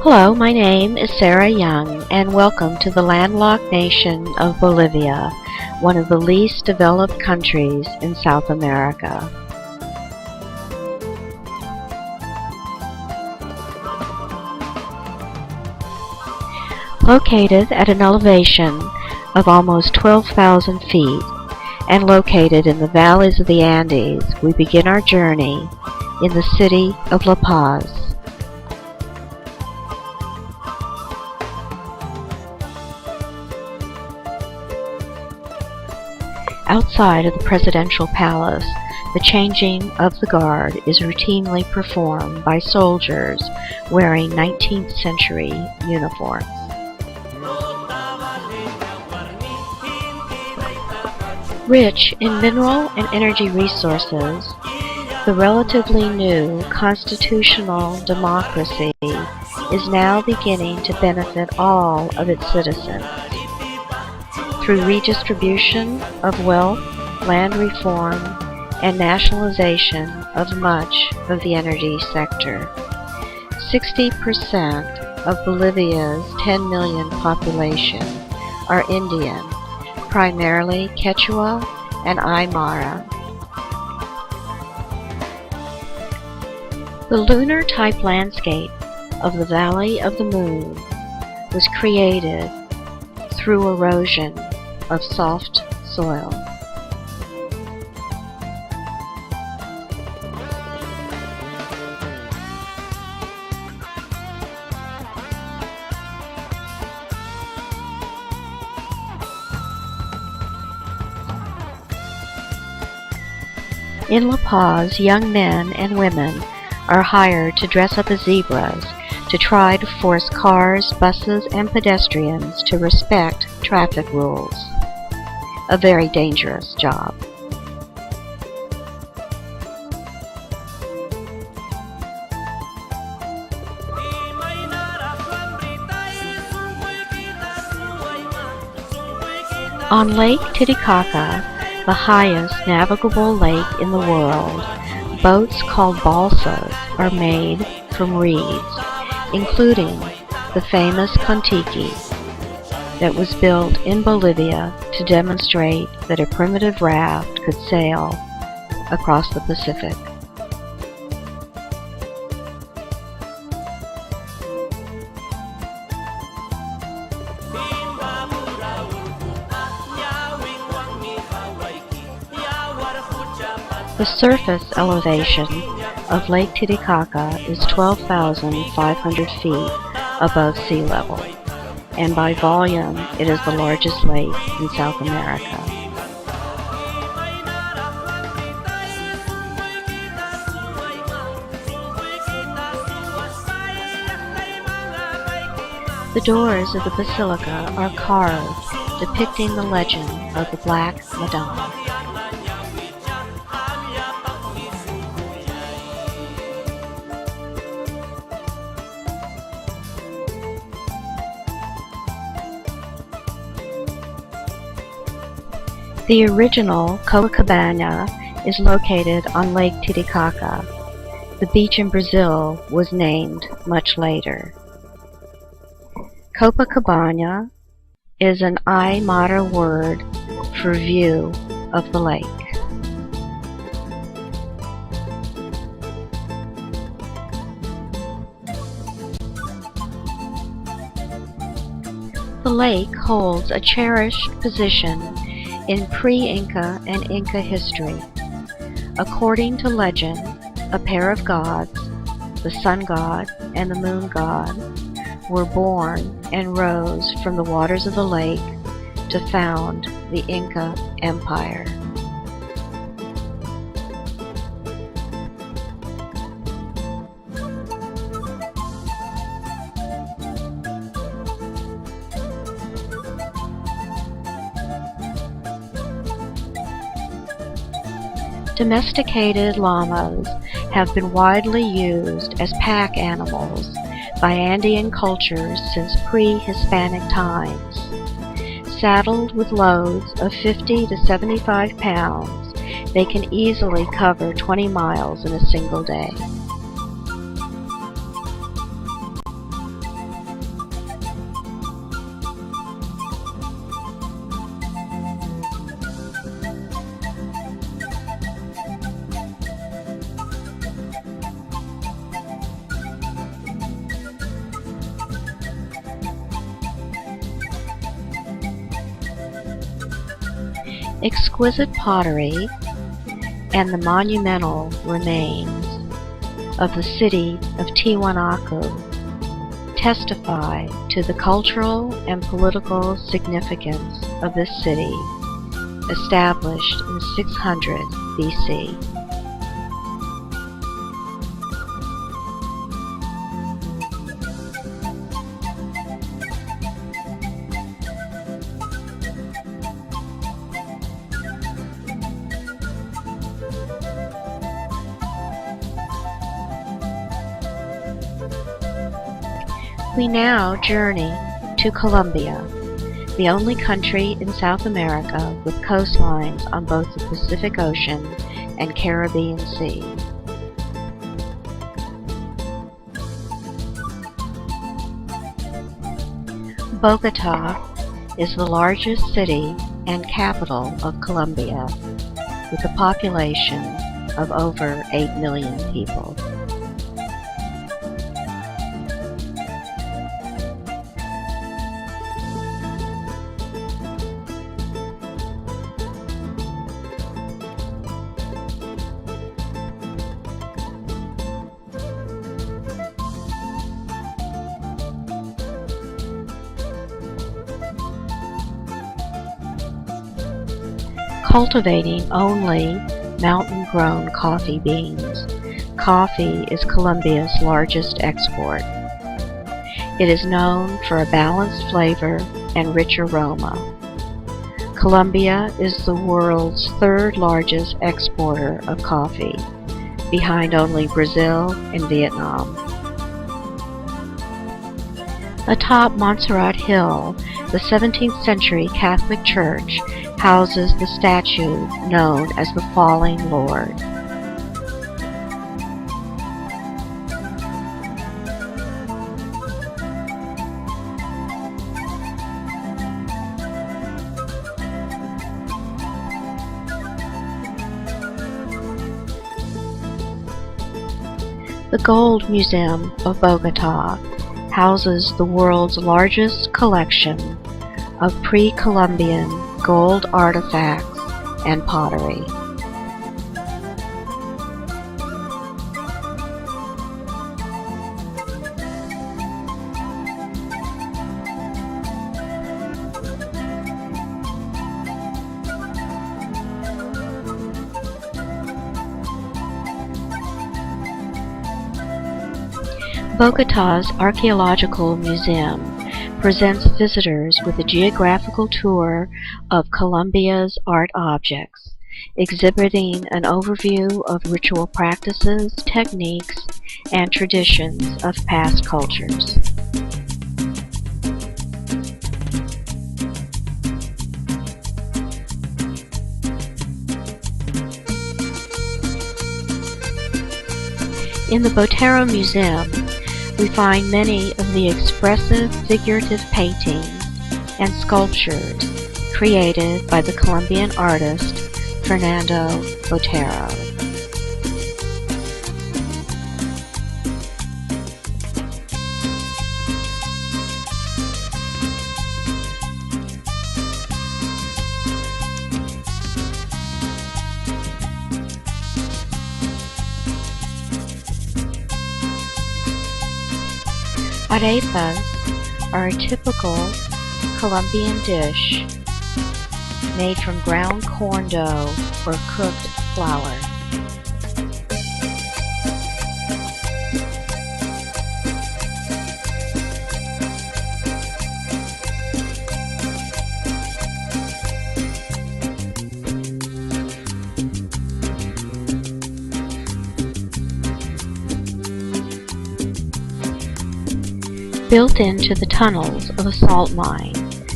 Hello, my name is Sarah Young, and welcome to the landlocked nation of Bolivia, one of the least developed countries in South America. Located at an elevation of almost 12,000 feet and located in the valleys of the Andes, we begin our journey in the city of La Paz. Outside of the presidential palace, the changing of the guard is routinely performed by soldiers wearing 19th century uniforms. Rich in mineral and energy resources, the relatively new constitutional democracy is now beginning to benefit all of its citizens through redistribution of wealth, land reform, and nationalization of much of the energy sector. 60% of Bolivia's 10 million population are Indian, primarily Quechua and Aymara. The lunar-type landscape of the Valley of the Moon was created through erosion of soft soil. In La Paz, young men and women are hired to dress up as zebras to try to force cars, buses, and pedestrians to respect traffic rules. A very dangerous job. On Lake Titicaca, the highest navigable lake in the world, boats called balsas are made from reeds, including the famous Contiki that was built in Bolivia to demonstrate that a primitive raft could sail across the Pacific. The surface elevation of Lake Titicaca is 12,500 feet above sea level, and by volume it is the largest lake in South America. The doors of the basilica are carved, depicting the legend of the Black Madonna. The original Copacabana is located on Lake Titicaca. The beach in Brazil was named much later. Copacabana is an Aymara word for view of the lake. The lake holds a cherished position in pre-Inca and Inca history. According to legend, a pair of gods, the sun god and the moon god, were born and rose from the waters of the lake to found the Inca Empire. Domesticated llamas have been widely used as pack animals by Andean cultures since pre-Hispanic times. Saddled with loads of 50 to 75 pounds, they can easily cover 20 miles in a single day. Exquisite pottery and the monumental remains of the city of Tiwanaku testify to the cultural and political significance of this city, established in 600 BC. We now journey to Colombia, the only country in South America with coastlines on both the Pacific Ocean and Caribbean Sea. Bogota is the largest city and capital of Colombia, with a population of over 8 million people. Cultivating only mountain-grown coffee beans, coffee is Colombia's largest export. It is known for a balanced flavor and rich aroma. Colombia is the world's third largest exporter of coffee, behind only Brazil and Vietnam. Atop Montserrat Hill, the 17th century Catholic Church houses the statue known as the Falling Lord. The Gold Museum of Bogota houses the world's largest collection of pre-Columbian gold artifacts and pottery. Bogota's Archaeological Museum presents visitors with a geographical tour of Colombia's art objects, exhibiting an overview of ritual practices, techniques, and traditions of past cultures. In the Botero Museum, we find many of the expressive figurative paintings and sculptures created by the Colombian artist Fernando Botero. Arepas are a typical Colombian dish made from ground corn dough or cooked flour. Built into the tunnels of a salt mine,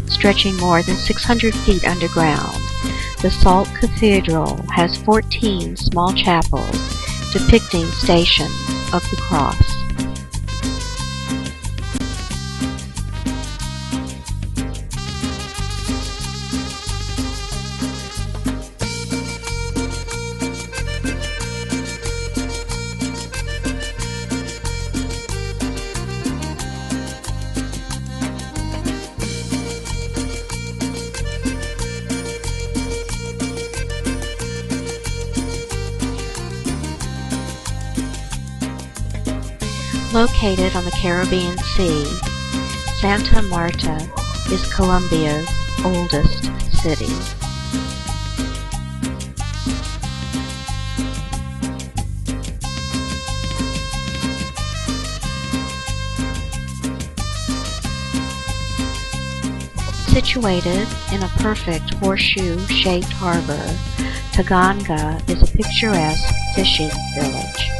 stretching more than 600 feet underground, the Salt Cathedral has 14 small chapels depicting stations of the cross. Located on the Caribbean Sea, Santa Marta is Colombia's oldest city. Situated in a perfect horseshoe-shaped harbor, Taganga is a picturesque fishing village.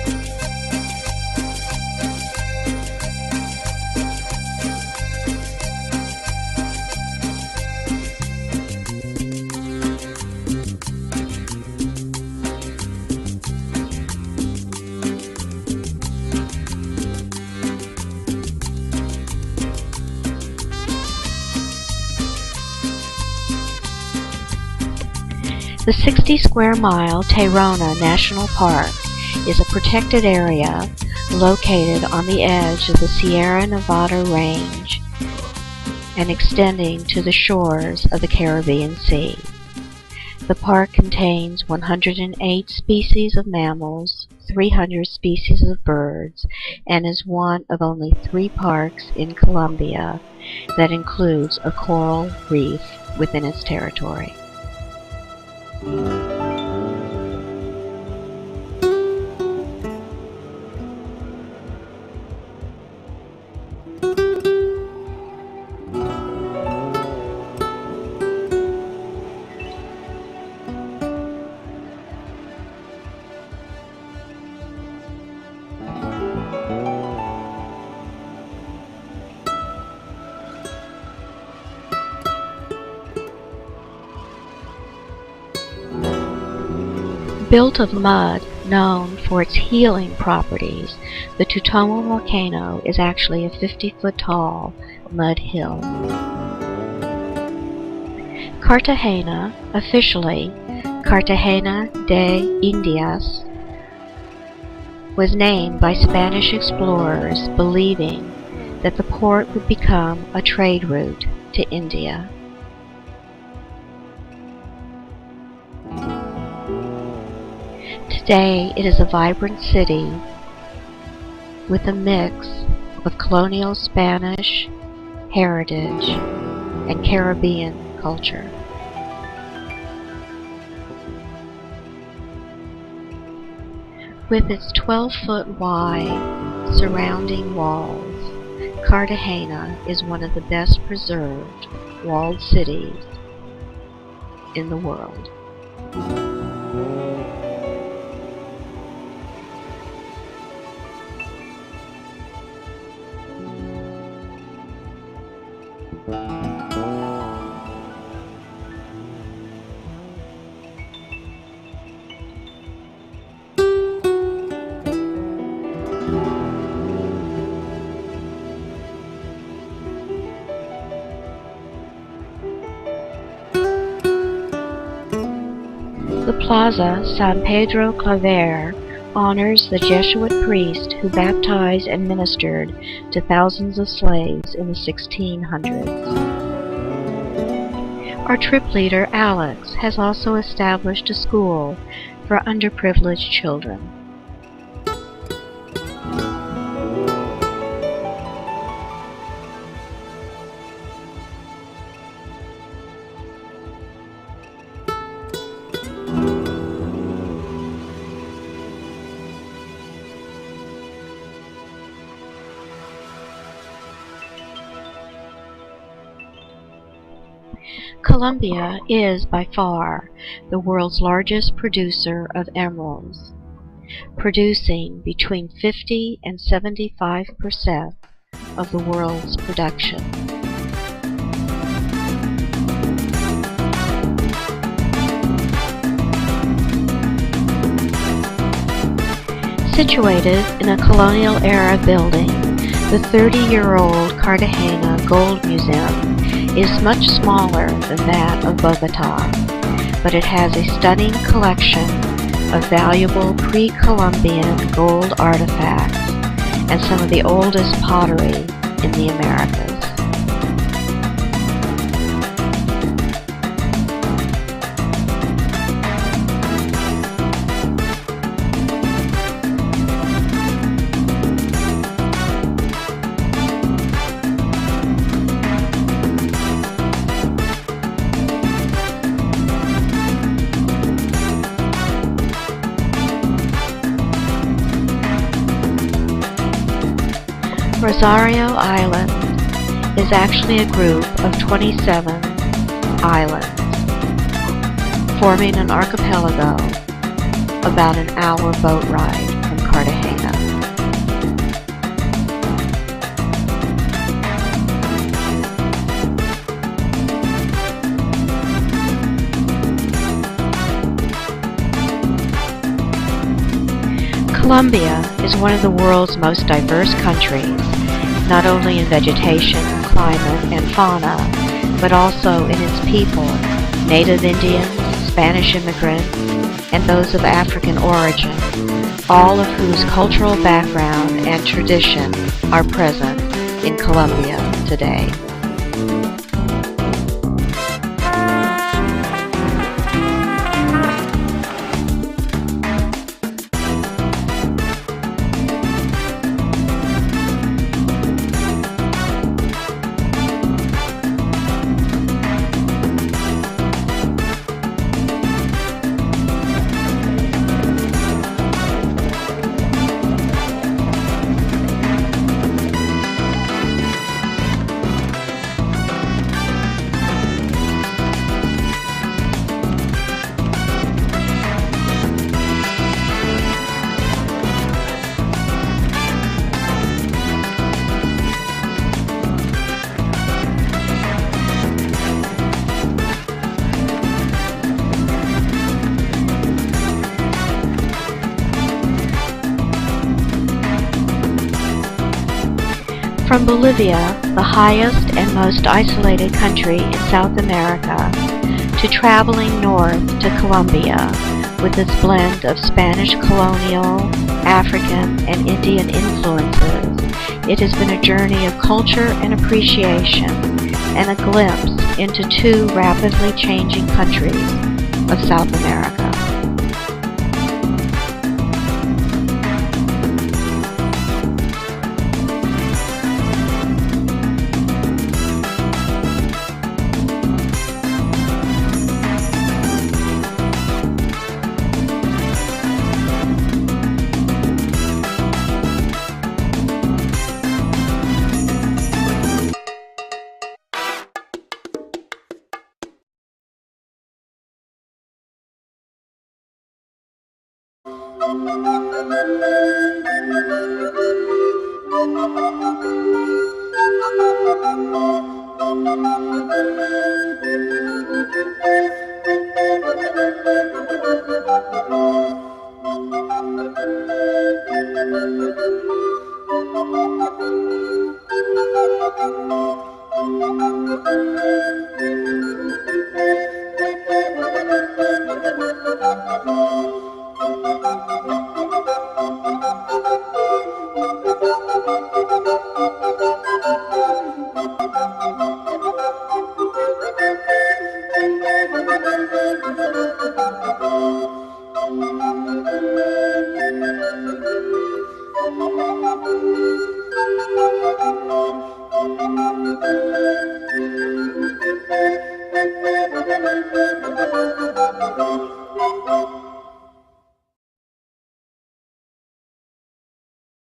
The 60-square-mile Tayrona National Park is a protected area located on the edge of the Sierra Nevada range and extending to the shores of the Caribbean Sea. The park contains 108 species of mammals, 300 species of birds, and is one of only 3 parks in Colombia that includes a coral reef within its territory. Built of mud, known for its healing properties, the Tutomo volcano is actually a 50-foot tall mud hill. Cartagena, officially Cartagena de Indias, was named by Spanish explorers believing that the port would become a trade route to India. Today, it is a vibrant city with a mix of colonial Spanish heritage and Caribbean culture. With its 12-foot wide surrounding walls, Cartagena is one of the best preserved walled cities in the world. The Plaza San Pedro Claver honors the Jesuit priest who baptized and ministered to thousands of slaves in the 1600s. Our trip leader, Alex, has also established a school for underprivileged children. Colombia is by far the world's largest producer of emeralds, producing between 50 and 75% of the world's production. Situated in a colonial-era building, the 30-year-old Cartagena Gold Museum is much smaller than that of Bogota, but it has a stunning collection of valuable pre-Columbian gold artifacts and some of the oldest pottery in the Americas. Rosario Island is actually a group of 27 islands, forming an archipelago about an hour boat ride from Cartagena. Colombia is one of the world's most diverse countries, not only in vegetation, climate, and fauna, but also in its people, native Indians, Spanish immigrants, and those of African origin, all of whose cultural background and tradition are present in Colombia today. From Bolivia, the highest and most isolated country in South America, to traveling north to Colombia with its blend of Spanish colonial, African, and Indian influences, it has been a journey of culture and appreciation and a glimpse into two rapidly changing countries of South America.